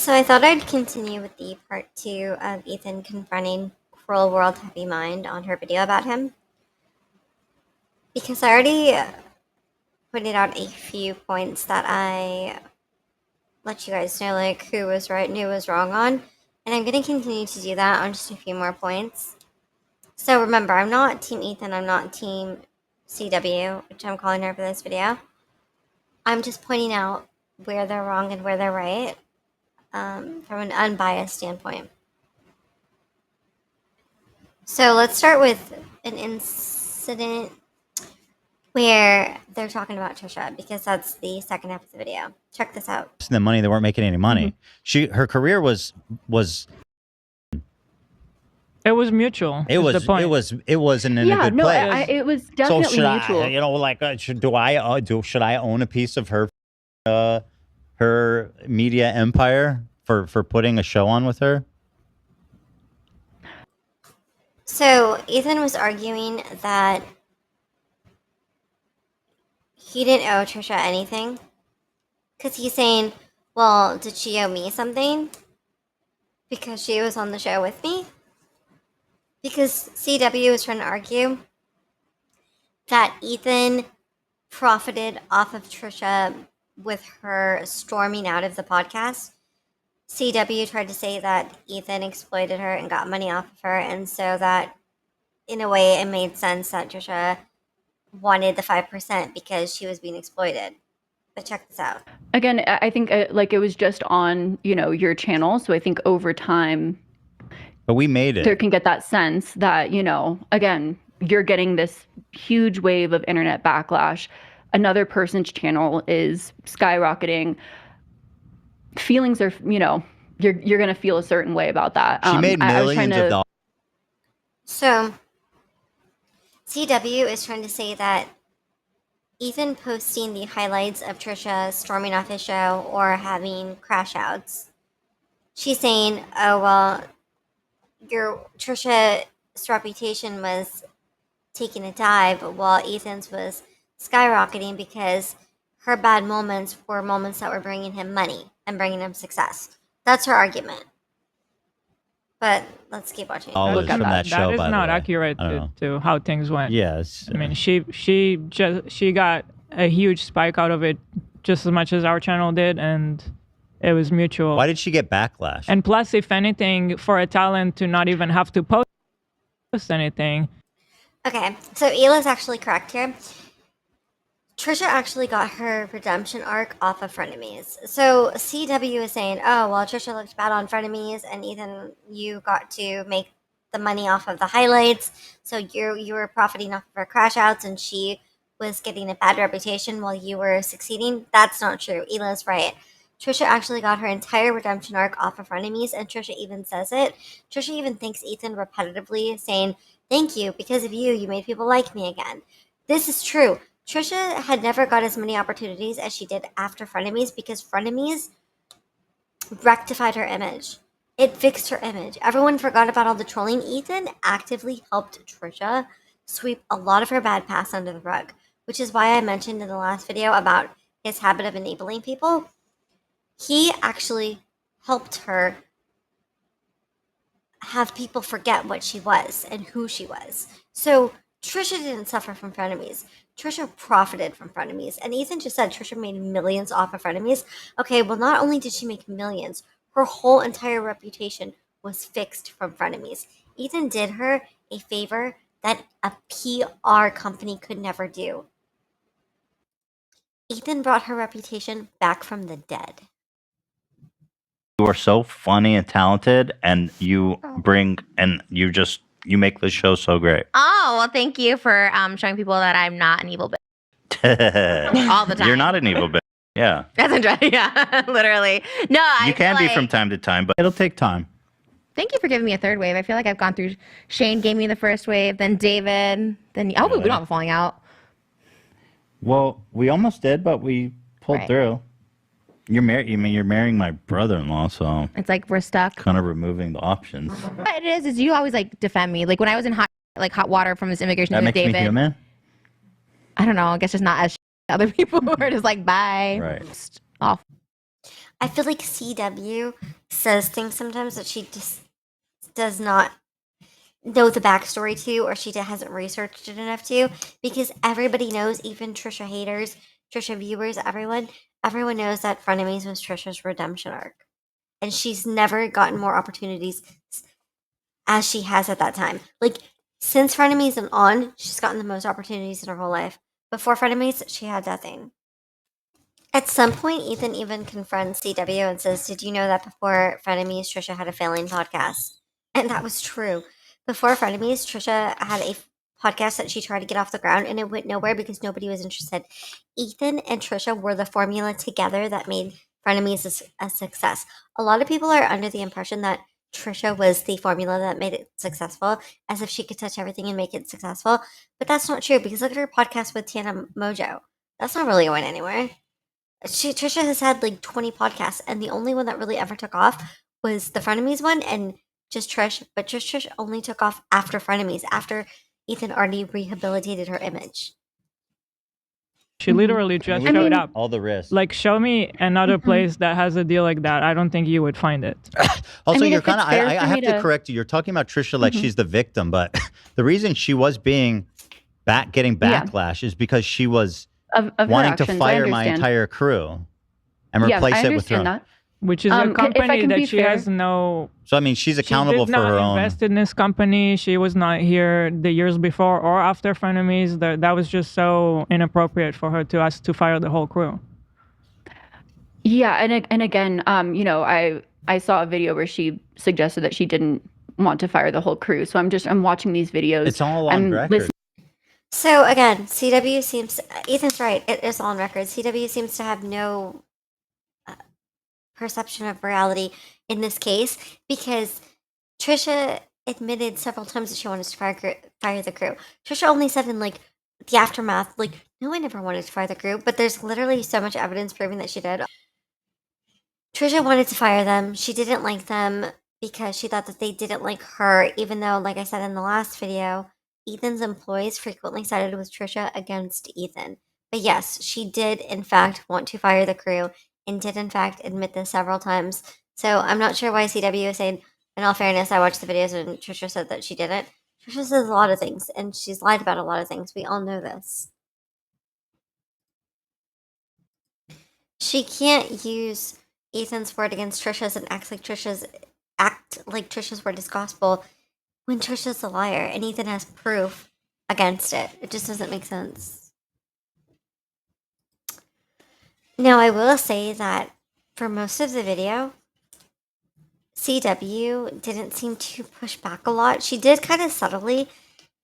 So I thought I'd continue with the part 2 of Ethan confronting Cruel World Heavy Mind on her video about him. Because I already pointed out a few points that I let you guys know, like, who was right and who was wrong on. And I'm going to continue to do that on just a few more points. So remember, I'm not Team Ethan, I'm not Team CW, which I'm calling her for this video. I'm just pointing out where they're wrong and where they're right. From an unbiased standpoint. So let's start with an incident where they're talking about Trisha, because that's the second half of the video. Check this out. The money, they weren't making any money. Her career was it was mutual. it wasn't in a good place. It was definitely mutual. I, you know, like should I own a piece of her media empire for putting a show on with her? So Ethan was arguing that he didn't owe Trisha anything, because he's saying, well, did she owe me something because she was on the show with me? Because CW was trying to argue that Ethan profited off of Trisha with her storming out of the podcast. CW tried to say that Ethan exploited her and got money off of her, and so that, in a way, it made sense that Trisha wanted the 5% because she was being exploited. But check this out. Again, I think like it was just on, your channel, so I think over time, but we made it. There can get that sense that, again, you're getting this huge wave of internet backlash. Another person's channel is skyrocketing. Feelings are, you're going to feel a certain way about that. She made millions of dollars. So CW is trying to say that Ethan posting the highlights of Trisha storming off his show or having crash outs, she's saying, oh, well, Trisha's reputation was taking a dive while Ethan's was skyrocketing because her bad moments were moments that were bringing him money and bringing him success. That's her argument. But let's keep watching. Look at that show, that is by not the way. accurate to how things went. Yes. I mean, she got a huge spike out of it just as much as our channel did, and it was mutual. Why did she get backlash? And plus, if anything, for a talent to not even have to post anything. Okay, so Hila's actually correct here. Trisha actually got her redemption arc off of Frenemies. So CW is saying, oh, well, Trisha looked bad on Frenemies, and Ethan, you got to make the money off of the highlights. So you were profiting off of her crash outs, and she was getting a bad reputation while you were succeeding. That's not true. Hila's right. Trisha actually got her entire redemption arc off of Frenemies, and Trisha even says it. Trisha even thanks Ethan repetitively, saying, thank you, because of you, you made people like me again. This is true. Trisha had never got as many opportunities as she did after Frenemies because Frenemies rectified her image. It fixed her image. Everyone forgot about all the trolling. Ethan actively helped Trisha sweep a lot of her bad past under the rug, which is why I mentioned in the last video about his habit of enabling people. He actually helped her have people forget what she was and who she was. So Trisha didn't suffer from Frenemies. Trisha profited from Frenemies. And Ethan just said Trisha made millions off of Frenemies. Okay, well, not only did she make millions, her whole entire reputation was fixed from Frenemies. Ethan did her a favor that a PR company could never do. Ethan brought her reputation back from the dead. You are so funny and talented, and you make this show so great. Oh, well, thank you for showing people that I'm not an evil bitch. All the time. You're not an evil bitch. Yeah. That's interesting. Yeah, literally. No, you can be from time to time, but it'll take time. Thank you for giving me a third wave. I feel like I've gone through. Shane gave me the first wave, then David, then we don't have a falling out. Well, we almost did, but we pulled through. You're marrying my brother-in-law, so it's like we're stuck. Kind of removing the options. What it is you always like defend me. Like when I was in hot water from this immigration that with makes David. me human. I don't know. I guess just not as other people who are just like bye. Right. Off. I feel like CW says things sometimes that she just does not know the backstory to, or she hasn't researched it enough to, because everybody knows, even Trisha haters, Trisha viewers, everyone knows that Frenemies was Trisha's redemption arc, and she's never gotten more opportunities as she has at that time. Like, since Frenemies and on, she's gotten the most opportunities in her whole life. Before Frenemies, she had nothing. At some point, Ethan even confronts CW and says, "Did you know that before Frenemies, Trisha had a failing podcast?" And that was true. Before Frenemies, Trisha had a podcast that she tried to get off the ground, and it went nowhere because nobody was interested. Ethan and Trisha were the formula together that made Frenemies a success. A lot of people are under the impression that Trisha was the formula that made it successful, as if she could touch everything and make it successful. But that's not true, because look at her podcast with Tana Mojo. That's not really going anywhere. Trisha has had like 20 podcasts, and the only one that really ever took off was the Frenemies one, and just Trish. But Trish only took off after Frenemies, after Ethan already rehabilitated her image. She literally just I mean, showed up. All the risks. Like, show me another place that has a deal like that. I don't think you would find it. Also, mean, you're if kind it's of. fair I for have me to to- correct you. You're talking about Trisha like she's the victim, but the reason she was getting backlash is because she was Of her wanting to actions, I fire my understand. entire crew and Yeah, replace I it with her understand own. that. Which is a If I company can be that she fair- has no. So I mean, she's accountable She did for not her own. invest in this company. She was not here the years before or after Frenemies. That was just so inappropriate for her to ask to fire the whole crew. Yeah, and again, I saw a video where she suggested that she didn't want to fire the whole crew. So I'm watching these videos. It's all on I'm record. listening. So again, CW seems, Ethan's right, it is on record. CW seems to have no perception of reality in this case, because Trisha admitted several times that she wanted to fire the crew. Trisha only said in like the aftermath, like, no, I never wanted to fire the crew, but there's literally so much evidence proving that she did. Trisha wanted to fire them. She didn't like them because she thought that they didn't like her, even though, like I said in the last video, Ethan's employees frequently sided with Trisha against Ethan. But yes, she did in fact want to fire the crew, and did in fact admit this several times. So I'm not sure why CW is saying, in all fairness, I watched the videos and Trisha said that she didn't. Trisha says a lot of things, and she's lied about a lot of things. We all know this. She can't use Ethan's word against Trisha's and act like Trisha's word is gospel when Trisha's a liar and Ethan has proof against it. It just doesn't make sense. Now, I will say that for most of the video, CW didn't seem to push back a lot. She did kind of subtly,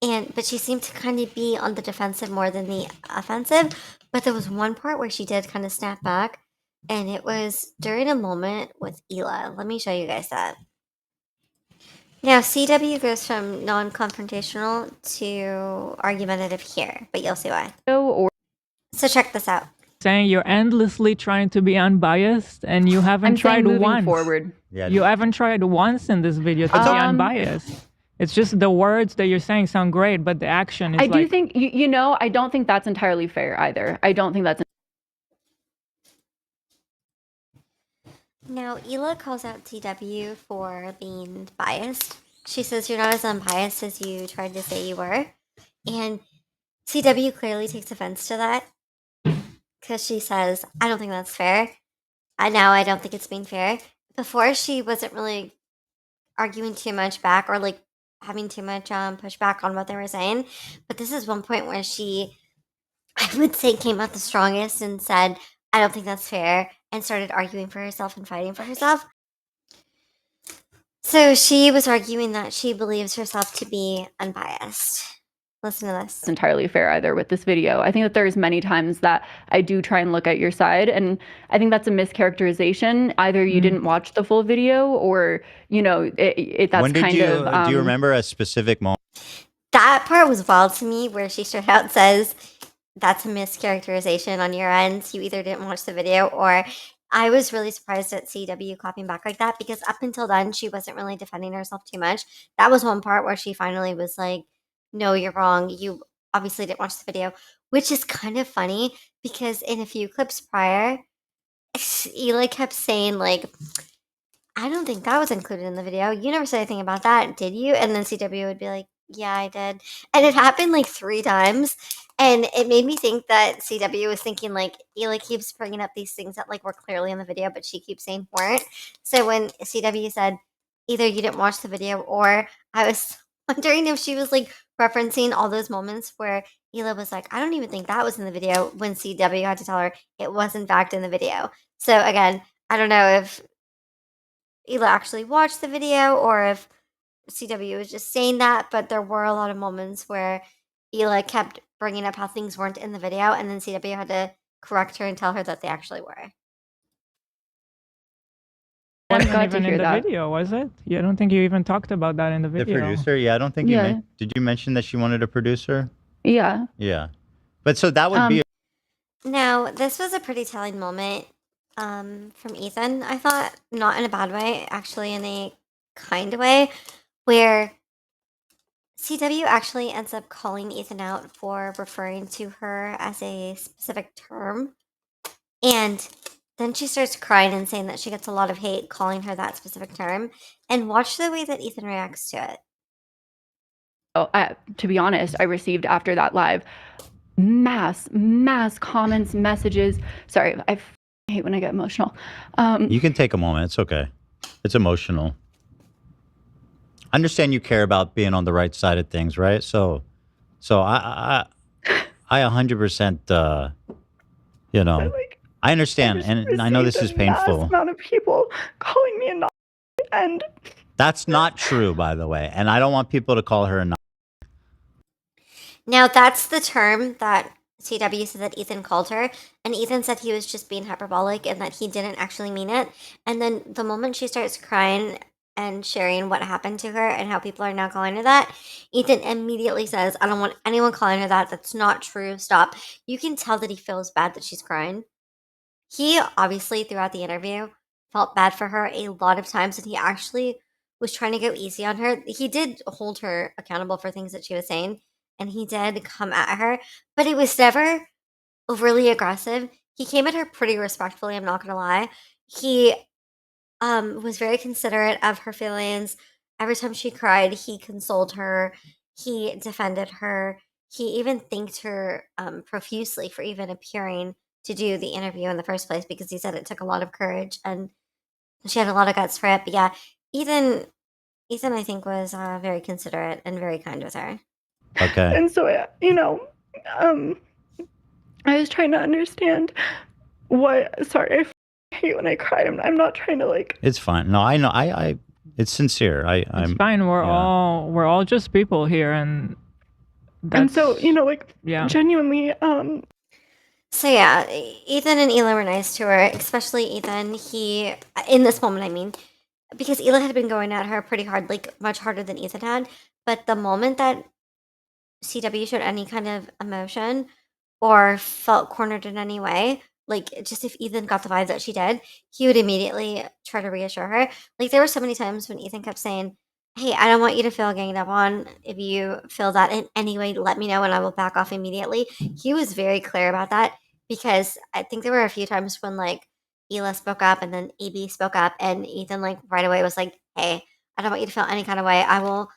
but she seemed to kind of be on the defensive more than the offensive. But there was one part where she did kind of snap back, and it was during a moment with Hila. Let me show you guys that. Now, CW goes from non-confrontational to argumentative here, but you'll see why. Or So check this out. Saying you're endlessly trying to be unbiased, and you haven't I'm tried saying moving once. forward. Yeah. You haven't tried once in this video to be unbiased. It's just the words that you're saying sound great, but the action is I like. do think I don't think that's entirely fair either. I don't think that's Now, Hila calls out CW for being biased. She says you're not as unbiased as you tried to say you were. And CW clearly takes offense to that, because she says, I don't think that's fair. I don't think it's being fair. Before, she wasn't really arguing too much back, or like having too much pushback on what they were saying. But this is one point where she, I would say, came out the strongest and said, I don't think that's fair, and started arguing for herself and fighting for herself. So she was arguing that she believes herself to be unbiased. Listen to this. entirely fair either with this video. I think that there's many times that I do try and look at your side, and I think that's a mischaracterization. Either you didn't watch the full video, or that's When did kind you? of. Do you remember a specific moment? That part was wild to me, where she straight out says, that's a mischaracterization on your end. You either didn't watch the video, or I was really surprised at CW clapping back like that, because up until then, she wasn't really defending herself too much. That was one part where she finally was like, no, you're wrong. You obviously didn't watch the video, which is kind of funny, because in a few clips prior, Eli kept saying like, I don't think that was included in the video. You never said anything about that, did you? And then CW would be like, yeah, I did. And it happened like 3 times. And it made me think that CW was thinking like, Eli keeps bringing up these things that like were clearly in the video, but she keeps saying weren't. So when CW said, either you didn't watch the video or I was wondering if she was like referencing all those moments where Eli was like, I don't even think that was in the video when CW had to tell her it was in fact in the video. So again, I don't know if Ela actually watched the video or if CW was just saying that, but there were a lot of moments where Ela kept bringing up how things weren't in the video, and then CW had to correct her and tell her that they actually were. I'm Wasn't glad to even hear in the that. video, was it? Yeah, I don't think you even talked about that in the The video. producer? Yeah, I don't think Yeah. did you mention that she wanted a producer? Yeah. Yeah. But so that would be Now, this was a pretty telling moment from Ethan, I thought, not in a bad way, actually in a kind way, where CW actually ends up calling Ethan out for referring to her as a specific term. And then she starts crying and saying that she gets a lot of hate calling her that specific term. And watch the way that Ethan reacts to it. Oh, to be honest, I received after that live mass comments, messages. Sorry, I hate when I get emotional. You can take a moment. It's okay. It's emotional. I understand you care about being on the right side of things, right? So I 100%, you know, like, I understand, and I know this is painful. Amount of people calling me a Nazi, and That's not true, by the way, and I don't want people to call her a Nazi. Now, that's the term that CW said that Ethan called her. And Ethan said he was just being hyperbolic and that he didn't actually mean it. And then the moment she starts crying and sharing what happened to her and how people are now calling her that, Ethan immediately says, I don't want anyone calling her that. That's not true. Stop. You can tell that he feels bad that she's crying. He obviously, throughout the interview, felt bad for her a lot of times, and he actually was trying to go easy on her. He did hold her accountable for things that she was saying, and he did come at her, but it was never overly aggressive. He came at her pretty respectfully, I'm not gonna lie. He was very considerate of her feelings. Every time she cried, he consoled her, he defended her, he even thanked her profusely for even appearing to do the interview in the first place because he said it took a lot of courage and she had a lot of guts for it. But yeah, Ethan, Ethan, I think was very considerate and very kind with her. Okay. and so I was trying to understand what. Sorry, I hate when I cry. I'm not trying to like. It's fine. No, I know. I it's sincere. I'm It's fine. We're all just people here, and so yeah. genuinely. So yeah, Ethan and Ela were nice to her, especially Ethan. He, in this moment, I mean, because Ela had been going at her pretty hard, like much harder than Ethan had. But the moment that CW showed any kind of emotion or felt cornered in any way, like just if Ethan got the vibe that she did, he would immediately try to reassure her. Like there were so many times when Ethan kept saying, "Hey, I don't want you to feel ganged up on. If you feel that in any way, let me know and I will back off immediately." He was very clear about that because I think there were a few times when like Ela spoke up and then AB spoke up and Ethan like right away was like, "Hey, I don't want you to feel any kind of way. I will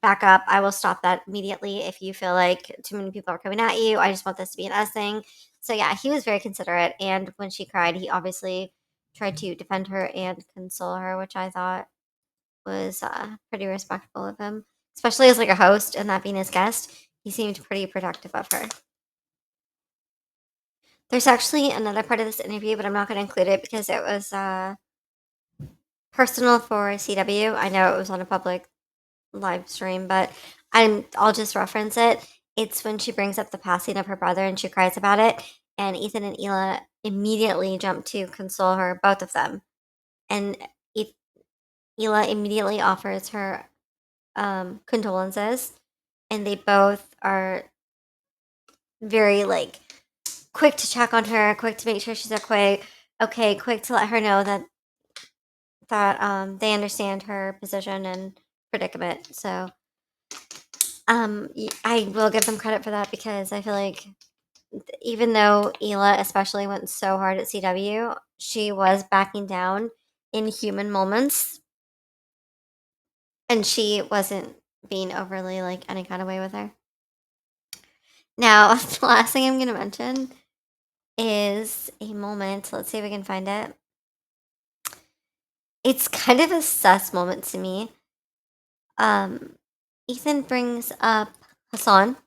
back up. I will stop that immediately if you feel like too many people are coming at you. I just want this to be an us thing." So yeah, he was very considerate, and when she cried, he obviously tried to defend her and console her, which I thought was pretty respectful of him, especially as like a host and that being his guest. He seemed pretty protective of her. There's actually another part of this interview, but I'm not going to include it because it was personal for CW. I know it was on a public live stream, but I'll just reference it. It's when she brings up the passing of her brother and she cries about it, and Ethan and Ela immediately jump to console her, both of them, and Ela immediately offers her condolences, and they both are very like quick to check on her, quick to make sure she's okay, quick to let her know that they understand her position and predicament. So I will give them credit for that because I feel like even though Hila especially went so hard at CW, she was backing down in human moments, and she wasn't being overly like any kind of way with her. Now, the last thing I'm going to mention is a moment. Let's see if we can find it. It's kind of a sus moment to me. Ethan brings up Hasan,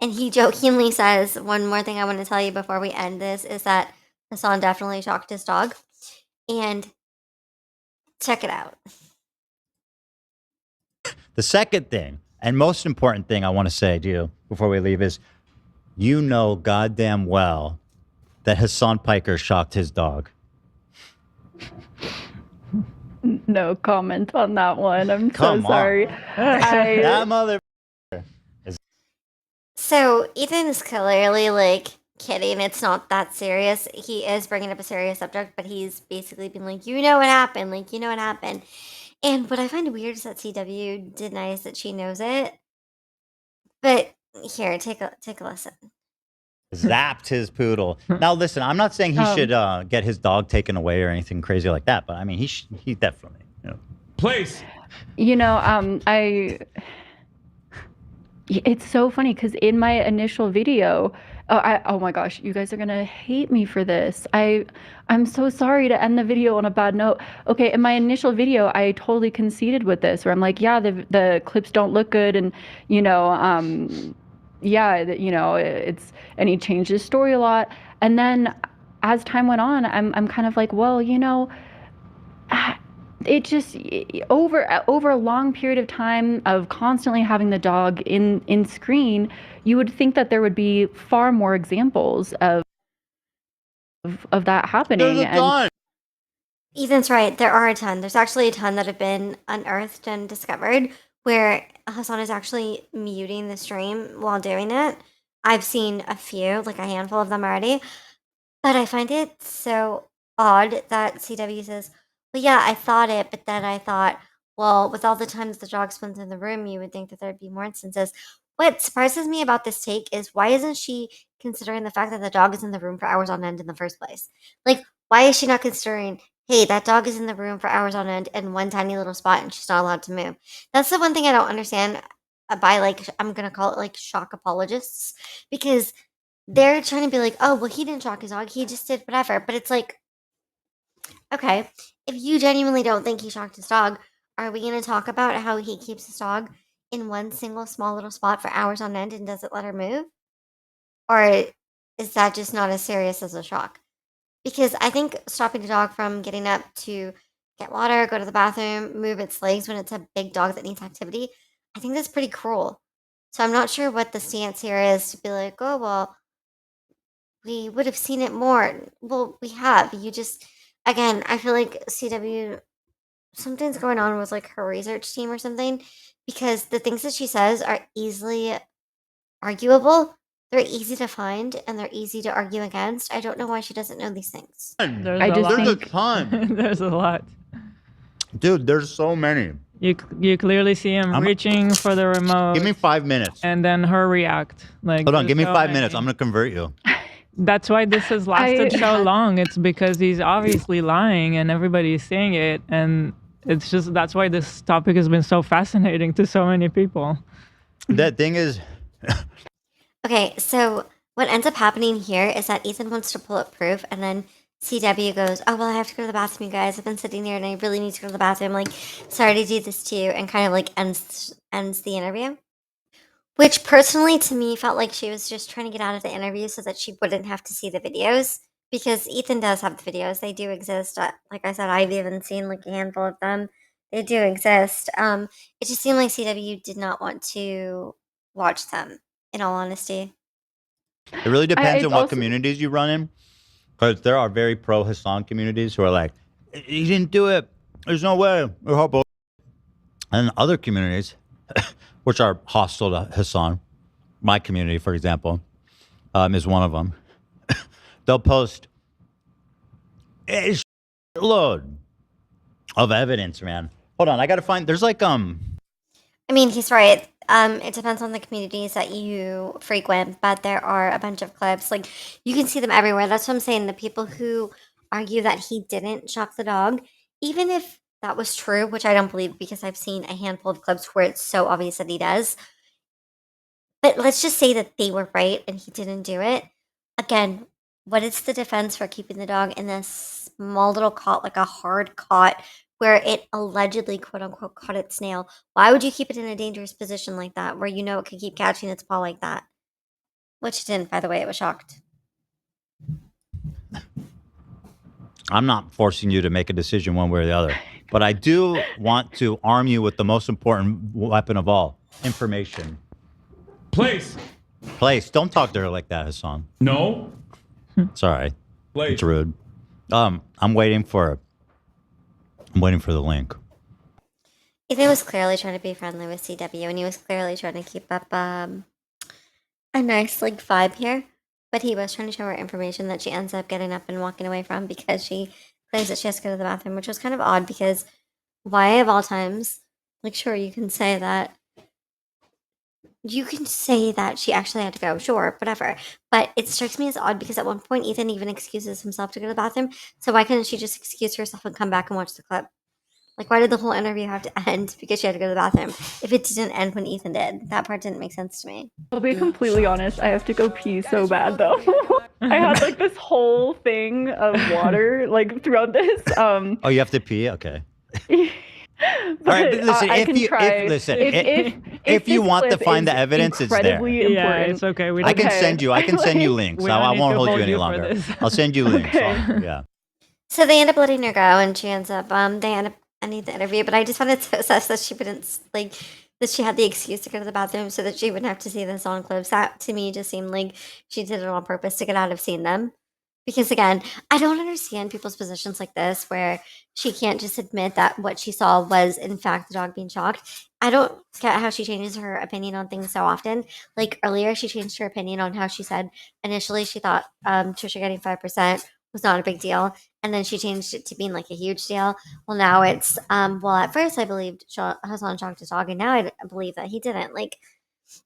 and he jokingly says, "One more thing I want to tell you before we end this is that Hasan definitely shocked his dog." And check it out. The second thing, and most important thing I want to say to you before we leave is, you know goddamn well that Hassan Piker shocked his dog. No comment on that one. I'm Come so sorry. That mother. So Ethan is clearly like kidding. It's not that serious. He is bringing up a serious subject, but he's basically been like, you know what happened, like you know what happened. And what I find weird is that CW denies that she knows it. But here, take a listen. Zapped his poodle. Now listen, I'm not saying he should get his dog taken away or anything crazy like that, but I mean he definitely, you know. Place. You know, it's so funny because in my initial video, oh my gosh, you guys are gonna hate me for this. I'm so sorry to end the video on a bad note. Okay, in my initial video, I totally conceded with this, where I'm like, yeah, the clips don't look good, and you know, it's, and he changed his story a lot. And then as time went on, I'm kind of like, well, you know, it just over a long period of time of constantly having the dog in screen, you would think that there would be far more examples of that happening. There's a ton. Ethan's right. There are a ton. There's actually a ton that have been unearthed and discovered where Hasan is actually muting the stream while doing it. I've seen a few, like a handful of them already. But I find it so odd that CW says, well, yeah, I thought it, but then I thought, well, with all the times the dog spends in the room, you would think that there'd be more instances. What surprises me about this take is why isn't she considering the fact that the dog is in the room for hours on end in the first place? Like, why is she not considering, hey, that dog is in the room for hours on end in one tiny little spot and she's not allowed to move? That's the one thing I don't understand by, like, I'm going to call it like shock apologists, because they're trying to be like, oh, well, he didn't shock his dog. He just did whatever. But it's like, okay, if you genuinely don't think he shocked his dog, are we going to talk about how he keeps his dog in one single small little spot for hours on end and doesn't let her move? Or is that just not as serious as a shock? Because I think stopping a dog from getting up to get water, go to the bathroom, move its legs when it's a big dog that needs activity, I think that's pretty cruel. So I'm not sure what the stance here is to be like, oh, well, we would have seen it more. Well, we have. You just, again, I feel like CW, something's going on with like her research team or something, because the things that she says are easily arguable. They're easy to find and they're easy to argue against. I don't know why she doesn't know these things. There's I a just lot. There's a think- ton. There's a lot. Dude, there's so many. You clearly see him reaching for the remote. Give me 5 minutes. And then her react. Like, Hold on, there's give me so 5 minutes. many. I'm gonna convert you. That's why this has lasted so long. It's because he's obviously lying and everybody's seeing it. And it's just, that's why this topic has been so fascinating to so many people. That thing is, Okay, so what ends up happening here is that Ethan wants to pull up proof, and then CW goes, oh, well, I have to go to the bathroom, you guys. I've been sitting here and I really need to go to the bathroom. Like, sorry to do this to you, and kind of like ends the interview. Which personally to me felt like she was just trying to get out of the interview so that she wouldn't have to see the videos. Because Ethan does have the videos. They do exist. Like I said, I've even seen like a handful of them. They do exist. It just seemed like CW did not want to watch them, in all honesty. it really depends it's on what also- communities you run in. Because there are very pro Hassan communities who are like, he didn't do it. There's no way. We're horrible. And other communities, which are hostile to Hassan, my community, for example, is one of them. They'll post a load of evidence, man. Hold on, I gotta find. There's like I mean, he's right. It depends on the communities that you frequent, but there are a bunch of clips. Like, you can see them everywhere. That's what I'm saying. The people who argue that he didn't shock the dog, even if that was true, which I don't believe because I've seen a handful of clips where it's so obvious that he does. But let's just say that they were right and he didn't do it. Again, what is the defense for keeping the dog in this small little cot, like a hard cot, where it allegedly, quote unquote, caught its nail? Why would you keep it in a dangerous position like that, where you know it could keep catching its paw like that? Which it didn't, by the way. It was shocked. I'm not forcing you to make a decision one way or the other, but I do want to arm you with the most important weapon of all: information. Place. Don't talk to her like that, Hasan. No. It's all right. Place. It's rude. I'm waiting for the link. Ethan was clearly trying to be friendly with CW, and he was clearly trying to keep up a nice like vibe here. But he was trying to show her information that she ends up getting up and walking away from because she claims that she has to go to the bathroom, which was kind of odd because why of all times? Like, sure, you can say that. You can say that she actually had to go, sure, whatever. But it strikes me as odd because at one point Ethan even excuses himself to go to the bathroom. So why couldn't she just excuse herself and come back and watch the clip? Like, why did the whole interview have to end because she had to go to the bathroom? If it didn't end when Ethan did, that part didn't make sense to me. I'll be completely honest, I have to go pee so bad though. I had like this whole thing of water like throughout this. Oh, you have to pee? Okay. But, All right, but listen, I can try. if you this want to clip find the is evidence, it's there. incredibly important. Yeah, it's okay. We I don't, can Okay. send you links. We I don't need won't to hold you hold any you for longer. this. I'll send you links. Okay. Yeah. So they end up letting her go, and she ends up they end up ending the interview. But I just wanted to assess that she wouldn't like that she had the excuse to go to the bathroom so that she wouldn't have to see the song clips. That to me just seemed like she did it on purpose to get out of seeing them. Because again, I don't understand people's positions like this where she can't just admit that what she saw was in fact the dog being shocked. I don't get how she changes her opinion on things so often. Like earlier, she changed her opinion on how she said initially she thought Trisha getting 5% was not a big deal, and then she changed it to being like a huge deal. Well, now it's well, at first I believed Hasan shocked his dog, and now I believe that he didn't. Like,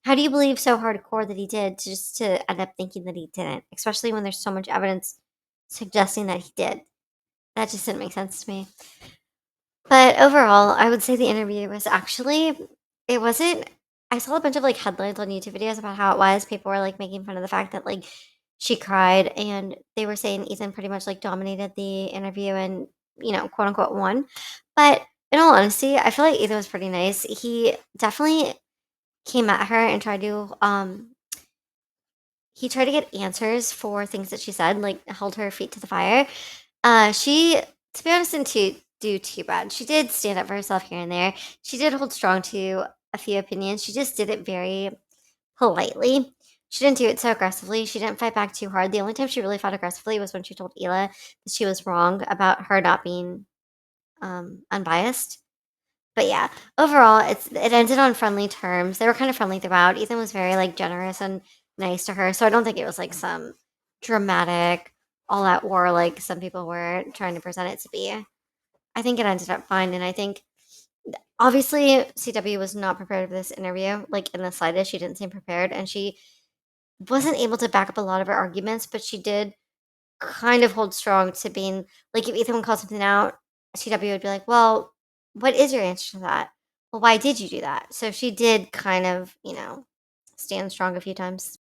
how do you believe so hardcore that he did just to end up thinking that he didn't? Especially when there's so much evidence suggesting that he did. That just didn't make sense to me. But overall, I would say the interview was actually, it wasn't. I saw a bunch of like headlines on YouTube videos about how it was. People were like making fun of the fact that like she cried, and they were saying Ethan pretty much like dominated the interview and, quote unquote won. But in all honesty, I feel like Ethan was pretty nice. He definitely came at her and tried to get answers for things that she said, like held her feet to the fire. She, to be honest, didn't do too bad. She did stand up for herself here and there. She did hold strong to a few opinions. She just did it very politely. She didn't do it so aggressively. She didn't fight back too hard. The only time she really fought aggressively was when she told Hila that she was wrong about her not being unbiased. But yeah, overall, it ended on friendly terms. They were kind of friendly throughout. Ethan was very like generous and nice to her, so I don't think it was like some dramatic all out war like some people were trying to present it to be. I think it ended up fine, and I think obviously CW was not prepared for this interview, like in the slightest. She didn't seem prepared, and she wasn't able to back up a lot of her arguments, but she did kind of hold strong to being like if Ethan would call something out, CW would be like, well, what is your answer to that? Well, why did you do that? So she did kind of, stand strong a few times.